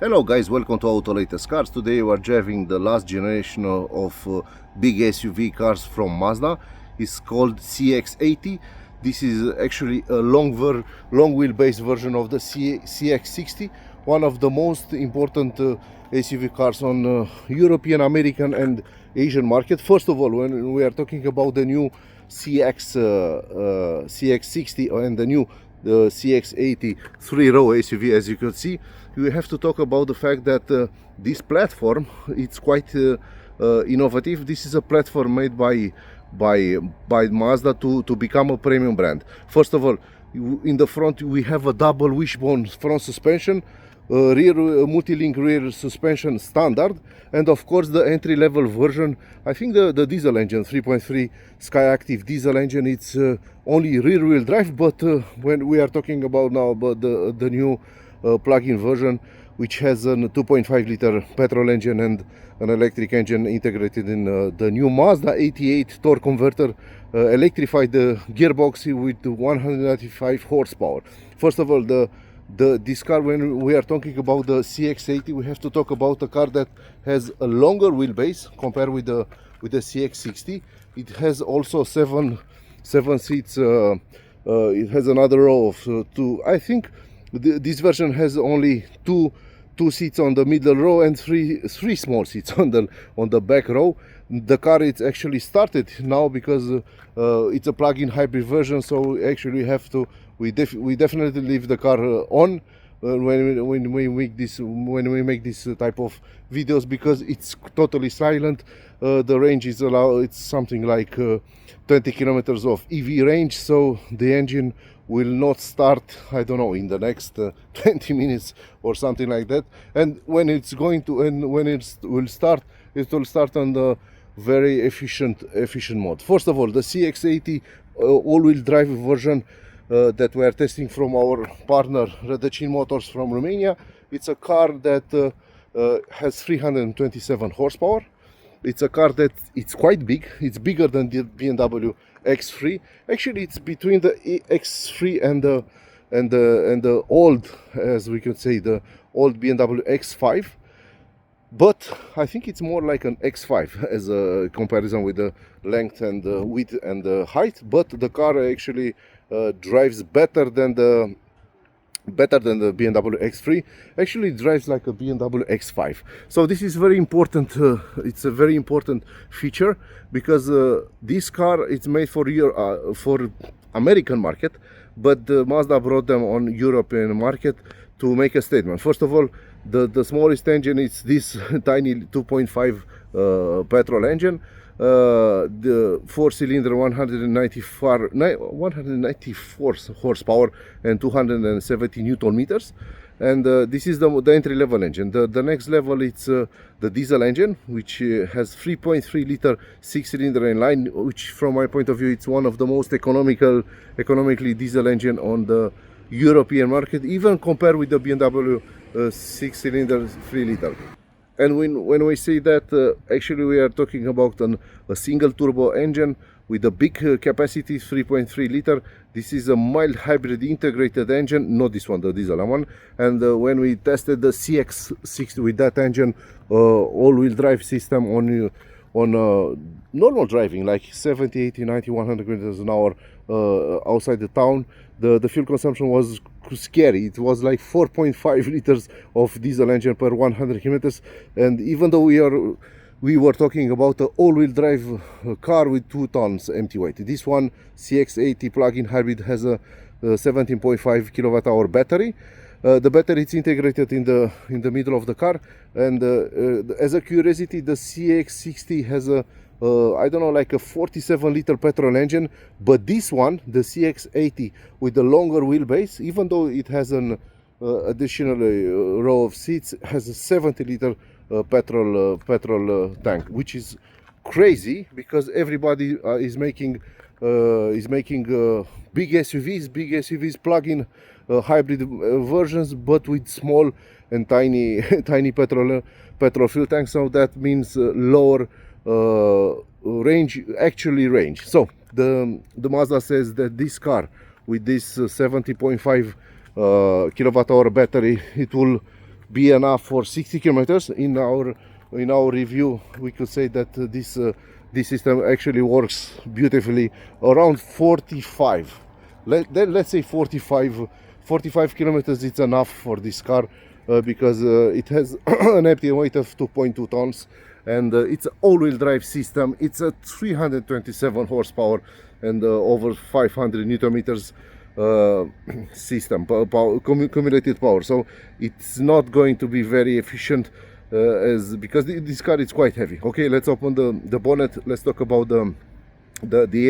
Hello guys, welcome to Autolatest cars. Today we are driving the last generation of big SUV cars from Mazda. It's called CX-80. This is actually a long wheelbase version of the CX-60, one of the most important SUV cars on European, American and Asian market. First of all, when we are talking about the new CX-60 and the new CX-80 3-row SUV, as you can see, we have to talk about the fact that this platform, it's quite innovative. This is a platform made by Mazda to become a premium brand. First of all, in the front we have a double wishbone front suspension, rear multi-link rear suspension standard, and of course the entry-level version, I think the diesel engine, 3.3 Skyactiv diesel engine. It's only rear-wheel drive, but when we are talking about now about the new plug-in version, which has a 2.5 liter petrol engine and an electric engine integrated in the new Mazda AT8 torque converter, electrified gearbox with 195 horsepower. First of all, this car, when we are talking about the CX-80, we have to talk about a car that has a longer wheelbase compared with the CX-60. It has also seven seats. It has another row of two. I think this version has only two seats on the middle row and three small seats on the back row. The car is actually started now because it's a plug-in hybrid version, so actually we definitely leave the car on when we make this type of videos, because it's totally silent. The range is it's something like 20 kilometers of EV range, so the engine will not start, I don't know, in the next 20 minutes or something like that. And when it will start on the very efficient mode. First of all, the CX-80 all-wheel drive version that we are testing from our partner Rădăcini Motors from Romania. It's a car that has 327 horsepower. It's a car that it's quite big. It's bigger than the BMW X3. Actually, it's between the X3 and the old, as we could say, the old BMW X5. But I think it's more like an X5 as a comparison with the length and the width and the height. But the car actually drives better than the BMW X3. Actually it drives like a BMW X5. So this is very important. It's a very important feature, because this car is made for American market, but Mazda brought them on European market to make a statement. First of all, the smallest engine is this tiny 2.5 petrol engine. The 4-cylinder 194 horsepower and 270 Newton meters, and this is the entry-level engine. The next level, it's the diesel engine, which has 3.3 liter 6-cylinder inline, which from my point of view, it's one of the most economically diesel engine on the European market, even compared with the BMW 6-cylinder 3 liter. And when we say that, actually we are talking about a single turbo engine with a big capacity, 3.3 liter. This is a mild hybrid integrated engine, not this one, the diesel one. And when we tested the CX-60 with that engine, all-wheel drive system on normal driving, like 70, 80, 90, 100 kilometers an hour outside the town, the fuel consumption was scary. It was like 4.5 liters of diesel engine per 100 kilometers. And even though we were talking about an all-wheel drive car with 2 tons empty weight, this one CX-80 plug-in hybrid has a 17.5 kilowatt hour battery. The battery is integrated in the middle of the car, and as a curiosity, the CX-60 has a I don't know, like a 47 liter petrol engine, but this one, the CX-80 with the longer wheelbase, even though it has an additional row of seats, has a 70 liter petrol tank, which is crazy, because everybody is making big SUVs, plug-in hybrid versions, but with small and tiny petrol fuel tanks. So that means lower range. So the Mazda says that this car with this 70.5 kilowatt hour battery, it will be enough for 60 kilometers. In our review, we could say that this system actually works beautifully around 45. Let's say 45 kilometers. It's enough for this car because it has an empty weight of 2.2 tons, and it's an all-wheel drive system. It's a 327 horsepower and over 500 newton meters system, cumulative power. So it's not going to be very efficient because this car is quite heavy. Okay, let's open the bonnet. Let's talk about the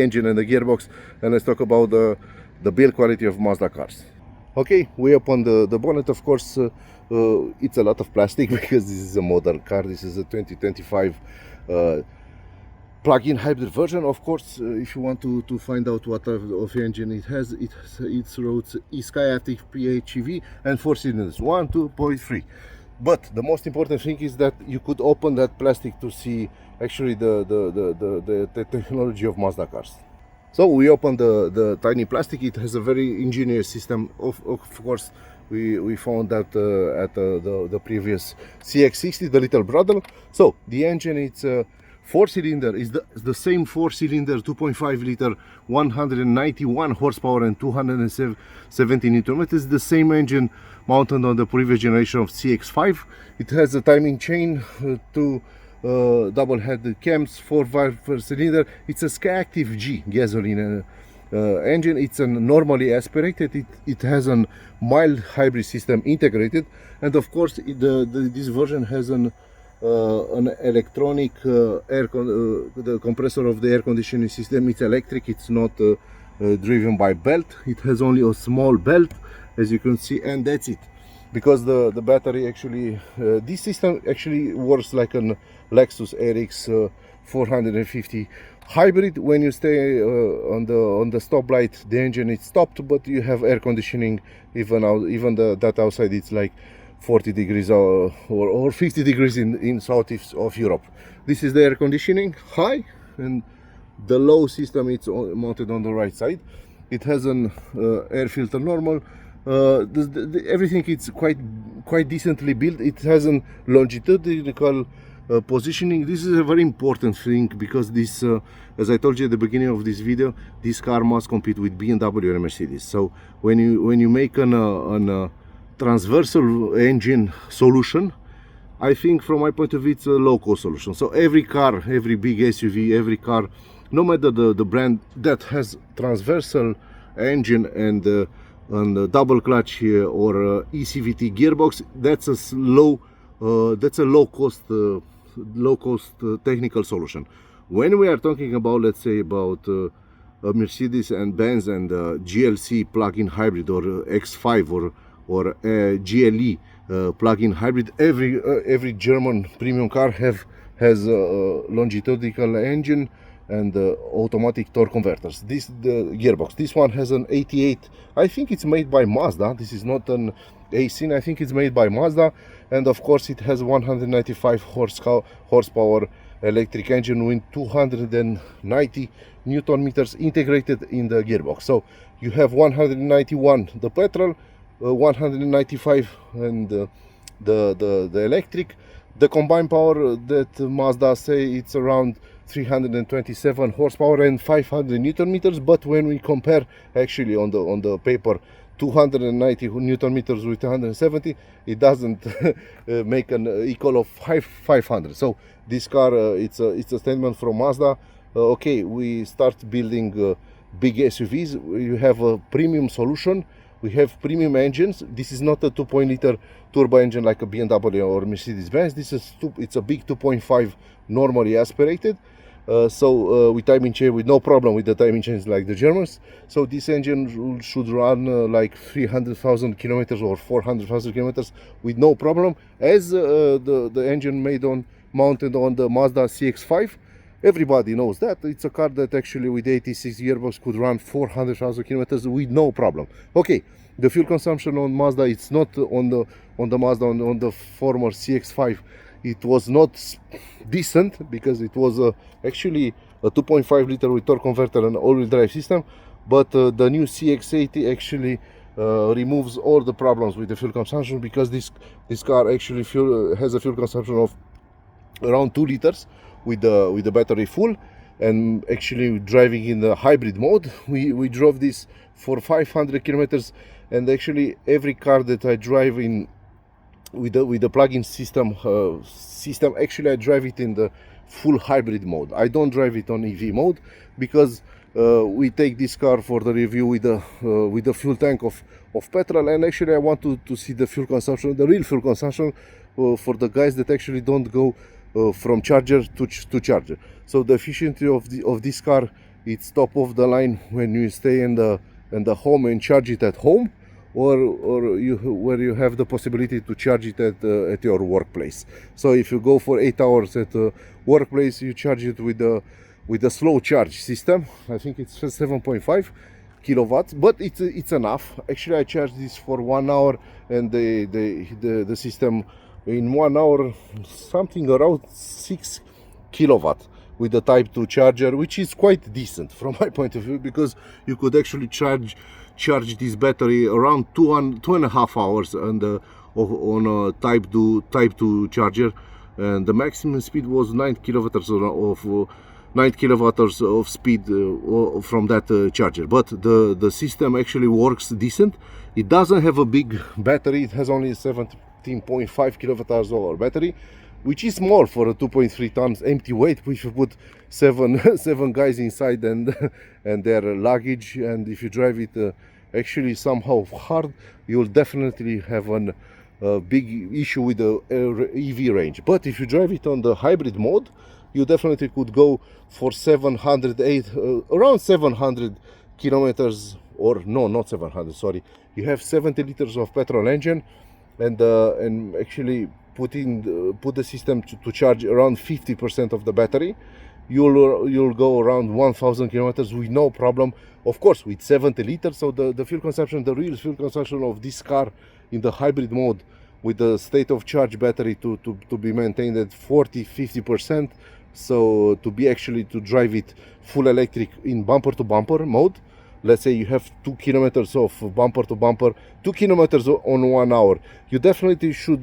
engine and the gearbox, and let's talk about the build quality of Mazda cars. Okay, we open the bonnet. Of course, it's a lot of plastic because this is a modern car. This is a 2025 plug-in hybrid version. Of course, if you want to find out what type of engine it has, it's e-Skyactiv PHEV and 4 cylinders, 1, 2.3. But the most important thing is that you could open that plastic to see actually the technology of Mazda cars. So we open the tiny plastic. It has a very ingenious system. Of course, we found that at the previous CX-60, the little brother. So the engine, it's a 4-cylinder, is the same 4-cylinder, 2.5 liter, 191 horsepower and 270 newton meters. The same engine mounted on the previous generation of CX-5. It has a timing chain, two double head cams, 4 valve per cylinder. It's a Skyactiv G gasoline engine. It's a normally aspirated. It has a mild hybrid system integrated, and of course this version has an electronic the compressor of the air conditioning system. It's electric. It's not driven by belt. It has only a small belt, as you can see, and that's it. Because the battery actually, this system actually works like an Lexus RX 450 hybrid. When you stay on the stoplight, the engine is stopped, but you have air conditioning. Even that outside it's like 40 degrees or 50 degrees in southeast of Europe. This is the air conditioning high, and the low system it's mounted on the right side. It has an air filter normal. Everything is quite decently built. It has a longitudinal positioning. This is a very important thing because this, as I told you at the beginning of this video, this car must compete with BMW and Mercedes. So when you make an transversal engine solution, I think from my point of view it's a low-cost solution. So every car, every big SUV, every car, no matter the brand, that has transversal engine and double clutch here or ECVT gearbox, that's a low-cost technical solution. When we are talking about, let's say, about a Mercedes and Benz and GLC plug-in hybrid or X5 or GLE plug-in hybrid, every German premium car has a longitudinal engine and automatic torque converters. The gearbox, this one has an 88. I think it's made by Mazda. This is not an AC. I think it's made by Mazda, and of course it has 195 horsepower electric engine with 290 newton meters integrated in the gearbox. So you have 191 the petrol, 195 and the electric. The combined power that Mazda say it's around 327 horsepower and 500 newton meters, but when we compare actually on the paper 290 newton meters with 170, it doesn't make an equal of 500. So this car, it's a statement from Mazda. Okay, we start building big SUVs. You have a premium solution. We have premium engines. This is not a 2.0-liter turbo engine like a BMW or Mercedes-Benz. It's a big 2.5 normally aspirated. With timing chain, with no problem with the timing chains like the Germans. So this engine should run like 300,000 kilometers or 400,000 kilometers with no problem. As the engine mounted on the Mazda CX-5, everybody knows that it's a car that actually with 86 gearbox could run 400,000 kilometers with no problem. Okay, the fuel consumption on Mazda, it's not on the Mazda on the former CX-5. It was not decent because it was actually a 2.5 liter with torque converter and all-wheel drive system. But the new CX-80 actually removes all the problems with the fuel consumption, because this car actually has a fuel consumption of around 2 liters with the battery full. And actually driving in the hybrid mode, we drove this for 500 kilometers, and actually every car that I drive in with the plug-in system, actually I drive it in the full hybrid mode. I don't drive it on EV mode, because we take this car for the review with the fuel tank of petrol, and actually I want to see the fuel consumption, the real fuel consumption, for the guys that actually don't go from charger to charger. So the efficiency of this car, it's top of the line when you stay in the home and charge it at home, or where you have the possibility to charge it at your workplace. So if you go for 8 hours at the workplace, you charge it with the slow charge system. I think it's 7.5 kilowatts, but it's enough. Actually I charged this for 1 hour, and the system in 1 hour something around 6 kilowatt with the Type 2 charger, which is quite decent from my point of view, because you could actually charge this battery around 2.5 hours on a Type 2 charger, and the maximum speed was 9 kilometers of 9 kilowatts of speed from that charger. But the system actually works decent. It doesn't have a big battery. It has only 17.5 kilowatt-hour battery, which is small for a 2.3 tons empty weight. If you put seven guys inside and their luggage, and if you drive it actually somehow hard, you'll definitely have a big issue with the EV range. But if you drive it on the hybrid mode, you definitely could go for around 700 kilometers, or no, not 700, sorry. You have 70 liters of petrol engine, and actually put the system to charge around 50% of the battery. You'll go around 1000 kilometers with no problem. Of course, with 70 liters, so the fuel consumption, the real fuel consumption of this car in the hybrid mode, with the state of charge battery to be maintained at 40-50%. So to drive it full electric in bumper to bumper mode, let's say you have 2 kilometers of bumper to bumper, 2 kilometers on 1 hour, you definitely should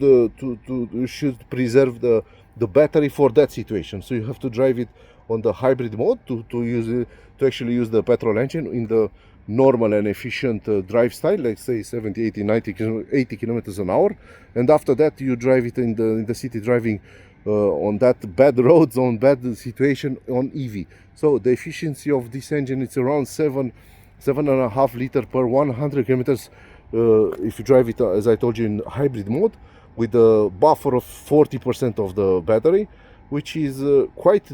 preserve the battery for that situation. So you have to drive it on the hybrid mode to actually use the petrol engine in the normal and efficient drive style, like say 70, 80 kilometers an hour. And after that you drive it in the city driving on that bad roads, on bad situation, on EV. So the efficiency of this engine, it's around 7.5 liter per 100 kilometers if you drive it, as I told you, in hybrid mode, with a buffer of 40% of the battery, which is quite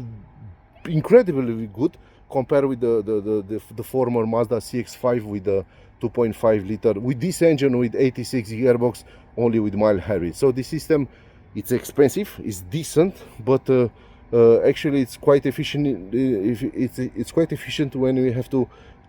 incredibly good compared with the former Mazda CX-5 with the 2.5 liter, with this engine with 86 gearbox, only with mild hybrid. So the system, it's expensive, it's decent, but actually it's quite efficient. It's quite efficient when you have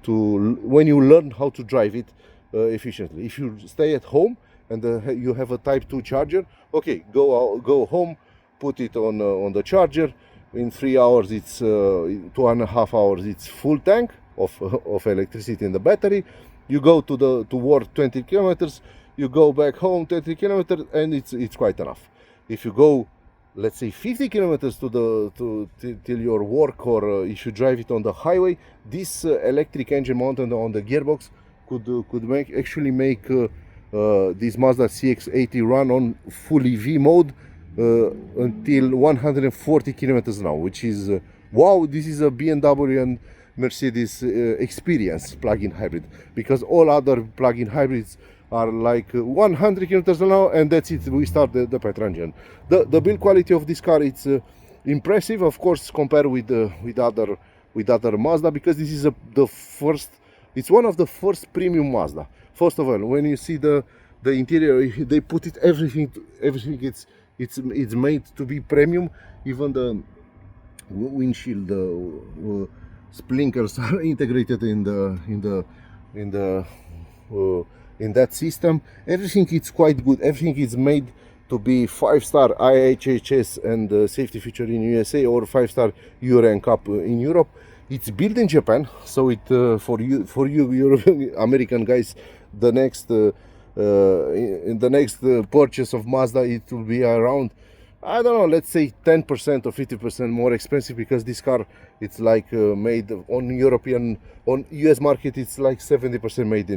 when you learn how to drive it efficiently. If you stay at home and you have a Type 2 charger, okay, go home, put it on the charger. In 3 hours, it's 2.5 hours, it's full tank of electricity in the battery. You go to work 20 kilometers, you go back home 20 kilometers, and it's quite enough. If you go, let's say, 50 kilometers till your work, or if you drive it on the highway, this electric engine mounted on the gearbox could actually make this Mazda CX-80 run on full EV mode until 140 kilometers an hour, which is wow. This is a BMW and Mercedes experience plug-in hybrid, because all other plug-in hybrids are like 100 kilometers an hour, and that's it. We start the petrol engine. The build quality of this car, it's impressive, of course, compared with other Mazda, because this is the first. It's one of the first premium Mazda. First of all, when you see the interior, they put it everything. It's made to be premium. Even the windshield, sprinkles are integrated in that system. Everything is quite good. Everything is made to be 5-star IHHS and safety feature in USA, or 5-star Euro NCAP in Europe. It's built in Japan, so it for you European American guys the next in the next purchase of Mazda, it will be around, I don't know, let's say 10% or 50% more expensive, because this car, it's like made on on US market, it's like 70% made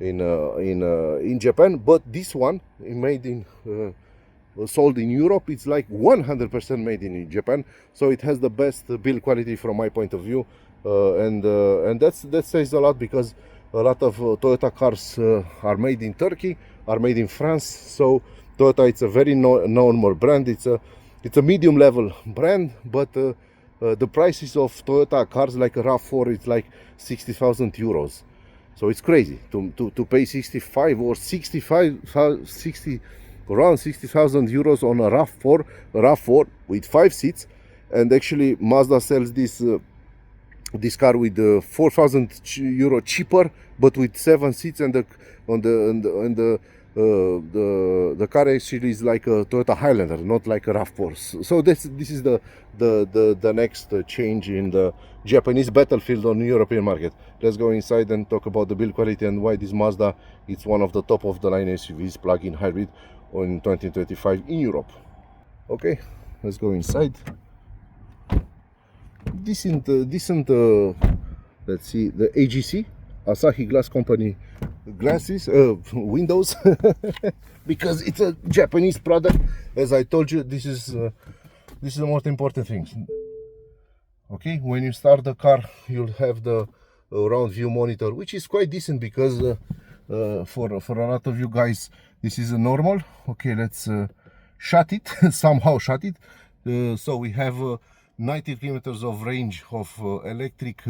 in Japan, but this one made in sold in Europe, it's like 100% made in Japan. So it has the best build quality from my point of view, and that says a lot, because a lot of Toyota cars are made in Turkey, are made in France. So Toyota, it's a very normal brand. It's a medium level brand, but the prices of Toyota cars like a RAV4, it's like 60,000 euros. So it's crazy to pay 65 or 60 around 60,000 euros on a RAV4 with 5 seats. And actually Mazda sells this car with 4,000 euro cheaper, but with 7 seats, and the car actually is like a Toyota Highlander, not like a RAV4. So this is the next change in the Japanese battlefield on the European market. Let's go inside and talk about the build quality and why this Mazda, it's one of the top of the line SUVs plug-in hybrid in 2025 in Europe. Okay, let's go inside. Decent let's see, the AGC, Asahi Glass Company glasses, windows, because it's a Japanese product. As I told you, this is the most important thing. Okay, when you start the car, you'll have the round view monitor, which is quite decent, because for a lot of you guys, this is a normal. Okay, let's shut it somehow shut it. So we have 90 kilometers of range of electric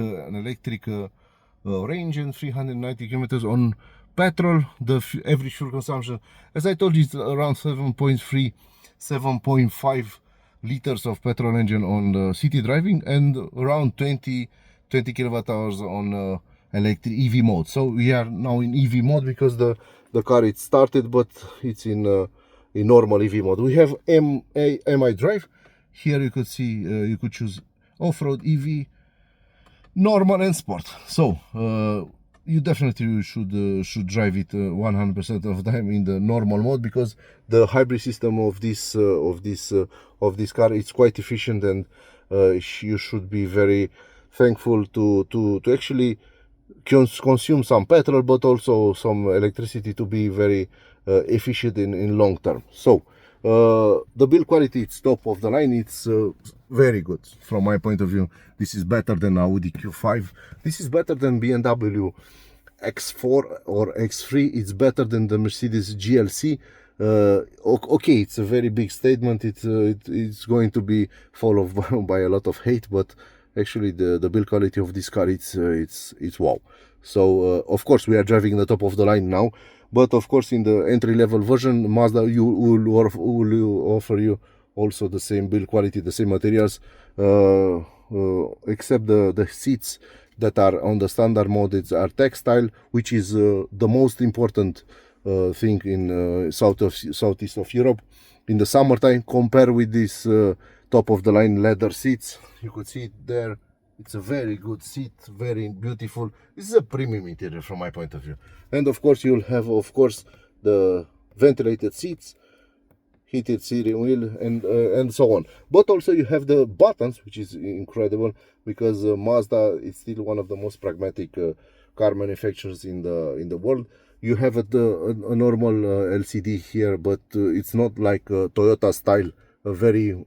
range, and 390 kilometers on petrol. The average fuel consumption, as I told you, is around 7.5 liters of petrol engine on city driving, and around 20 kilowatt hours on electric EV mode. So we are now in EV mode, because the car, it started, but it's in normal EV mode. We have MI drive. Here you could see, you could choose off-road, EV, normal, and sport. So you definitely should drive it 100% of the time in the normal mode, because the hybrid system of this car, it's quite efficient, and you should be very thankful to actually consume some petrol, but also some electricity, to be very efficient in long term. So the build quality, it's top of the line. It's very good from my point of view. This is better than Audi Q5. This is better than BMW X4 or X3. It's better than the Mercedes GLC. Okay, it's a very big statement. It's going to be followed by a lot of hate, but actually the build quality of this car, it's wow. So of course we are driving the top of the line now, but of course in the entry-level version, Mazda will offer you also the same build quality, the same materials, except the seats that are on the standard mode are textile, which is the most important thing in southeast of Europe in the summertime. Compare with this top of the line leather seats. You could see it there. It's a very good seat, very beautiful. This is a premium interior from my point of view. And of course you'll have, of course, the ventilated seats, heated steering wheel, and so on. But also you have the buttons, which is incredible, because Mazda is still one of the most pragmatic car manufacturers in the world. You have a normal LCD here, but it's not like a Toyota style, a very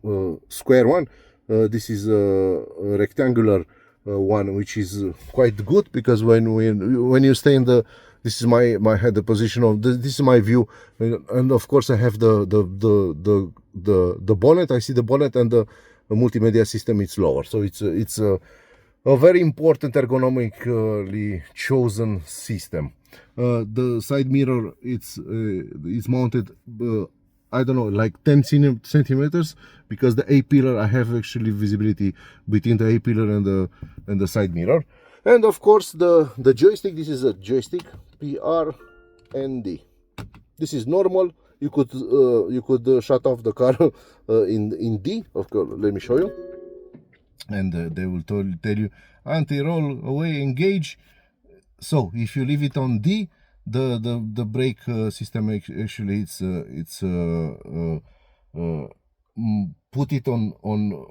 square one. This is a rectangular one, which is quite good, because when you stay in the, this is my head, the position of this is my view, and of course I have the bonnet. I see the bonnet, and the multimedia system, it's lower, so it's a very important ergonomically chosen system. The side mirror, it's mounted I don't know, like 10 centimeters, because the A-pillar, I have actually visibility between the A-pillar and the side mirror. And of course the joystick, this is a joystick, PR and D. This is normal. You could shut off the car in D. Of course, let me show you. And they will tell you anti-roll, away, engage. So if you leave it on D, the brake system actually put it on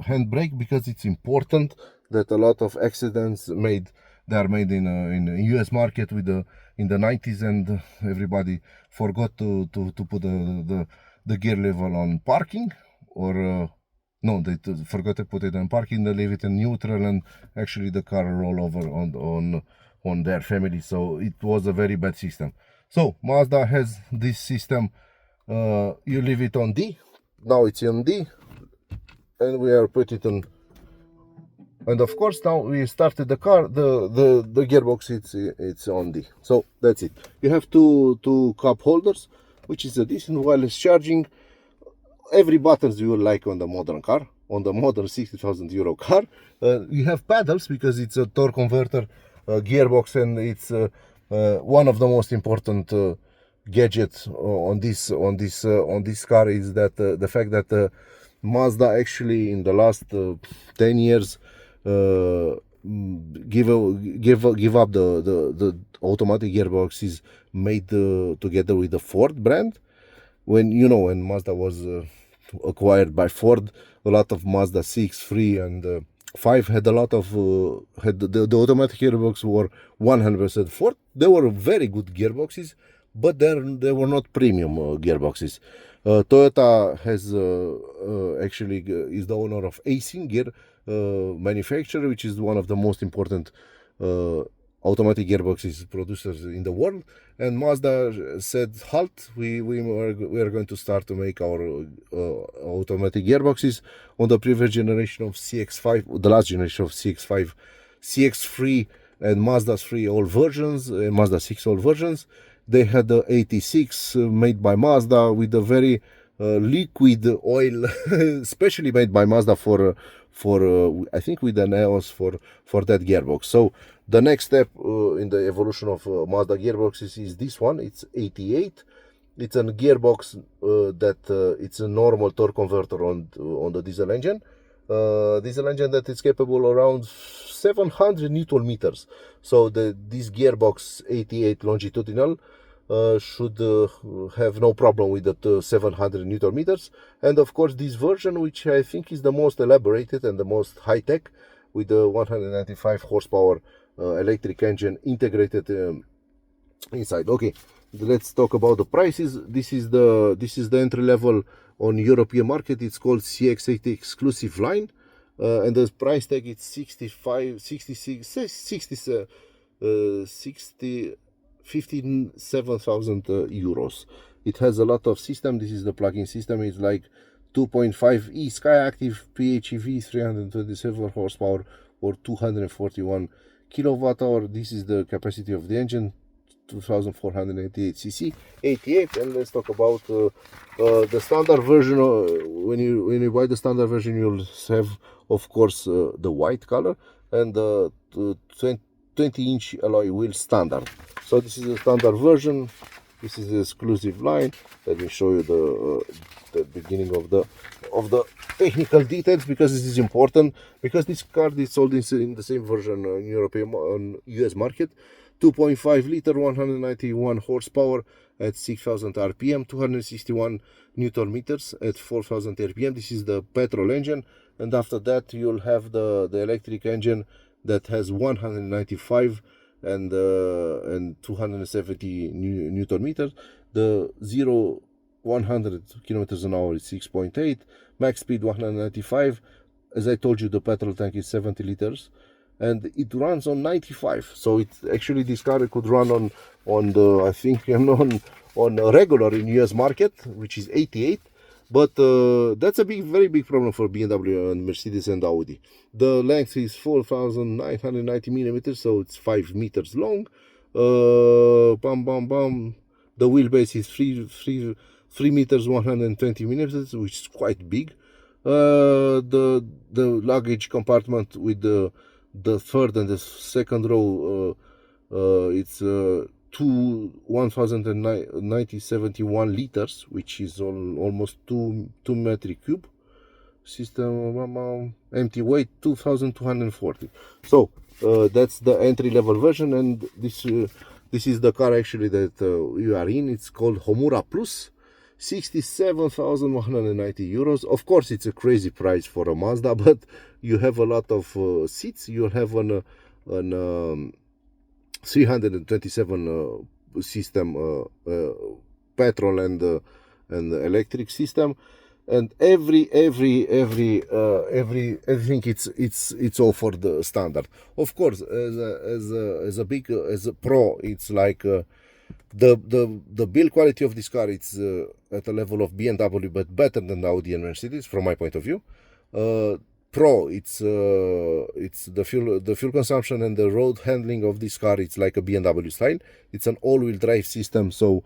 handbrake because it's important that a lot of accidents they are made in US market with in the 90s, and everybody forgot to put the gear level on parking, or no, they forgot to put it on parking. They leave it in neutral, and actually the car roll over on their family. So it was a very bad system. So Mazda has this system. You leave it on D. Now it's on D, and we are put it on. And of course, now we started the car. The gearbox it's on D. So that's it. You have two cup holders, which is a decent wireless charging. Every buttons you will like on the modern car, on the modern 60,000 euro car. You have paddles because it's a torque converter gearbox, and it's one of the most important gadgets on this car is that the fact that Mazda actually in the last 10 years give up the automatic gearboxes made together with the Ford brand. When Mazda was acquired by Ford, a lot of Mazda CX-3 and 5 had a lot of the automatic gearbox were 100% Ford. They were very good gearboxes, but they were not premium gearboxes. Toyota has actually is the owner of Emission gear manufacturer, which is one of the most important automatic gearboxes producers in the world. And Mazda said, halt, we are going to start to make our automatic gearboxes. On the previous generation of CX-5, the last generation of CX-5, CX-3 and Mazda 3 all versions, and Mazda 6 all versions, they had the 86 made by Mazda with a very liquid oil, especially made by Mazda for I think with the Neos for that gearbox. So the next step in the evolution of Mazda gearboxes is this one. It's 88. It's a gearbox that it's a normal torque converter on the diesel engine. Diesel engine that is capable around 700 Newton meters. So this gearbox 88 longitudinal should have no problem with the 700 Newton meters. And of course this version, which I think is the most elaborated and the most high-tech, with the 195 horsepower electric engine integrated inside. Okay, let's talk about the prices. This is the entry level on European market. It's called CX-80 exclusive line, and the price tag is 57,000 euros. It has a lot of system. This is the plug-in system. It's like 2.5 e-Skyactiv PHEV, 327 horsepower or 241 kilowatt hour. This is the capacity of the engine, 2488 cc, 88. And let's talk about the standard version. When you buy the standard version, you'll have, of course, the white color and the 20-inch alloy wheel standard. So this is the standard version. This is the exclusive line. Let me show you the beginning of the technical details, because this is important, because this car is sold in the same version in European on US market. 2.5 liter, 191 horsepower at 6,000 rpm, 261 Newton meters at 4,000 rpm. This is the petrol engine, and after that you'll have the electric engine that has 195 and 270 Newton meters. The 0-100 kilometers an hour is 6.8, max speed 195. As I told you, the petrol tank is 70 liters, and it runs on 95. So it actually, this car could run on the, I think, on a regular in US market, which is 88. But that's a very big problem for BMW and Mercedes and Audi. The length is 4,990 millimeters, so it's 5 meters long. The wheelbase is 3 meters 120 millimeters, which is quite big. The luggage compartment with the third and the second row, it's 1,071 liters, which is almost 2 metric cube. System empty weight 2,240. So that's the entry level version, and this This is the car actually that you are in. It's called Homura Plus, 67,190 euros. Of course, it's a crazy price for a Mazda, but you have a lot of seats. You'll have an 327 system, petrol and electric system, and everything it's offered standard. Of course, as a pro, it's like the build quality of this car. It's at a level of BMW, but better than Audi and Mercedes from my point of view. Pro, it's the fuel consumption and the road handling of this car. It's like a BMW style. It's an all-wheel drive system, so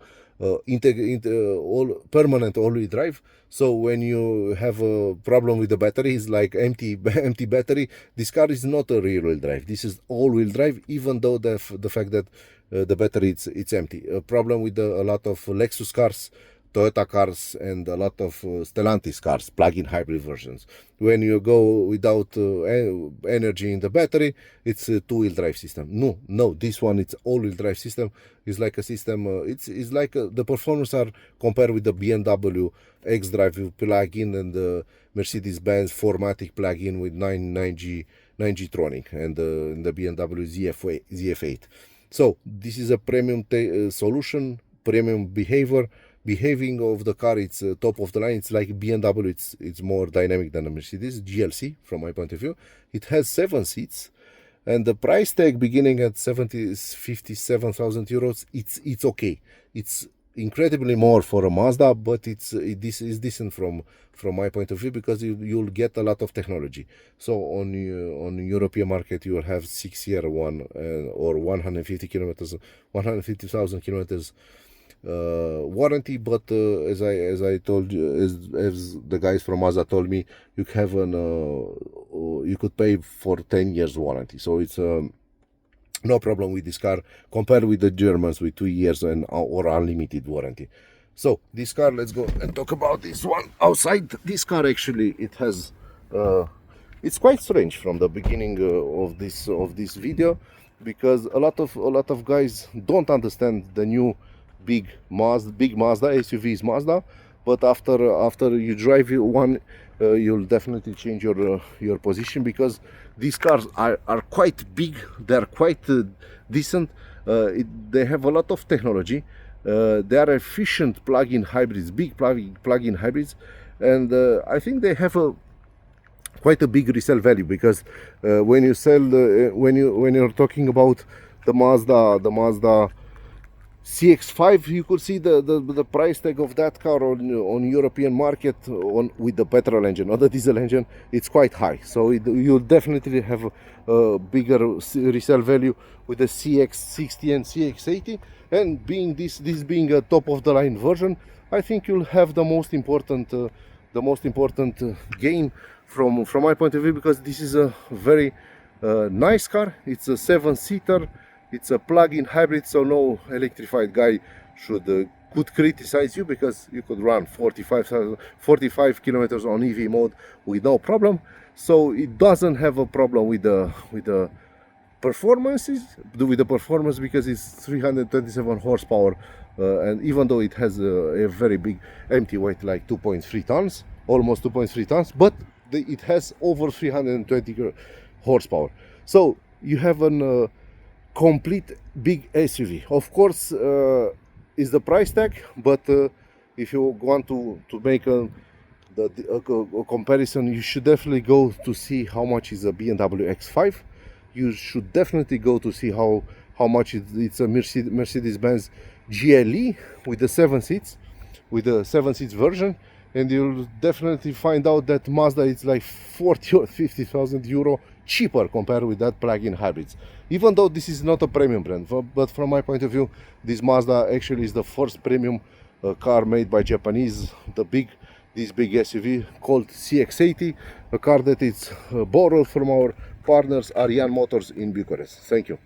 permanent all-wheel drive. So when you have a problem with the battery, it's like empty battery. This car is not a rear-wheel drive. This is all-wheel drive, even though the fact that the battery it's empty. A problem with a lot of Lexus cars, Toyota cars, and a lot of Stellantis cars, plug-in hybrid versions. When you go without energy in the battery, it's a two-wheel drive system. No, this one, it's all-wheel drive system. It's like a system. It's like the performance are compared with the BMW X-Drive plug-in and the Mercedes-Benz 4MATIC plug-in with 9G Tronic and the BMW ZF8. So this is a premium solution, premium behaving of the car. It's top of the line. It's like BMW. It's more dynamic than a Mercedes GLC from my point of view. It has 7 seats, and the price tag beginning at 57,000 euros. It's okay. It's incredibly more for a Mazda, but this is decent from my point of view, because you'll get a lot of technology. So on European market, you will have 6-year one or 150,000 kilometers warranty. But as I told you, as the guys from Mazda told me, you have you could pay for 10 years warranty. So it's no problem with this car compared with the Germans with 2 years or unlimited warranty. So this car, let's go and talk about this one outside. This car actually, it has it's quite strange from the beginning of this video, because a lot of guys don't understand the new big Mazda SUVs Mazda. But after you drive one, you'll definitely change your position, because these cars are quite big. They're quite decent. They have a lot of technology. They are efficient plug-in hybrids, big plug-in hybrids, and I think they have quite a big resale value, because when you sell when you're talking about the Mazda CX-5, you could see the price tag of that car on European market with the petrol engine or the diesel engine. It's quite high, so you'll definitely have a bigger resale value with the CX-60 and CX-80. And being this being a top of the line version, I think you'll have the most important gain from my point of view, because this is a very nice car. It's a 7-seater. It's a plug-in hybrid, so no electrified guy could criticize you, because you could run 45 kilometers on EV mode with no problem. So it doesn't have a problem with the performance, because it's 327 horsepower, and even though it has a very big empty weight, like 2.3 tons, almost 2.3 tons, but it has over 320 horsepower. So you have an complete big SUV. Of course, is the price tag, but if you want to make a comparison, you should definitely go to see how much is a BMW X5. You should definitely go to see how much it's a Mercedes-Benz GLE with the 7 seats, version, and you'll definitely find out that Mazda is like 40 or 50,000 euro cheaper compared with that plug-in hybrids. Even though this is not a premium brand, but from my point of view, this Mazda actually is the first premium car made by Japanese. This big SUV called CX-80, a car that is borrowed from our partners Ariane Motors in Bucharest. Thank you.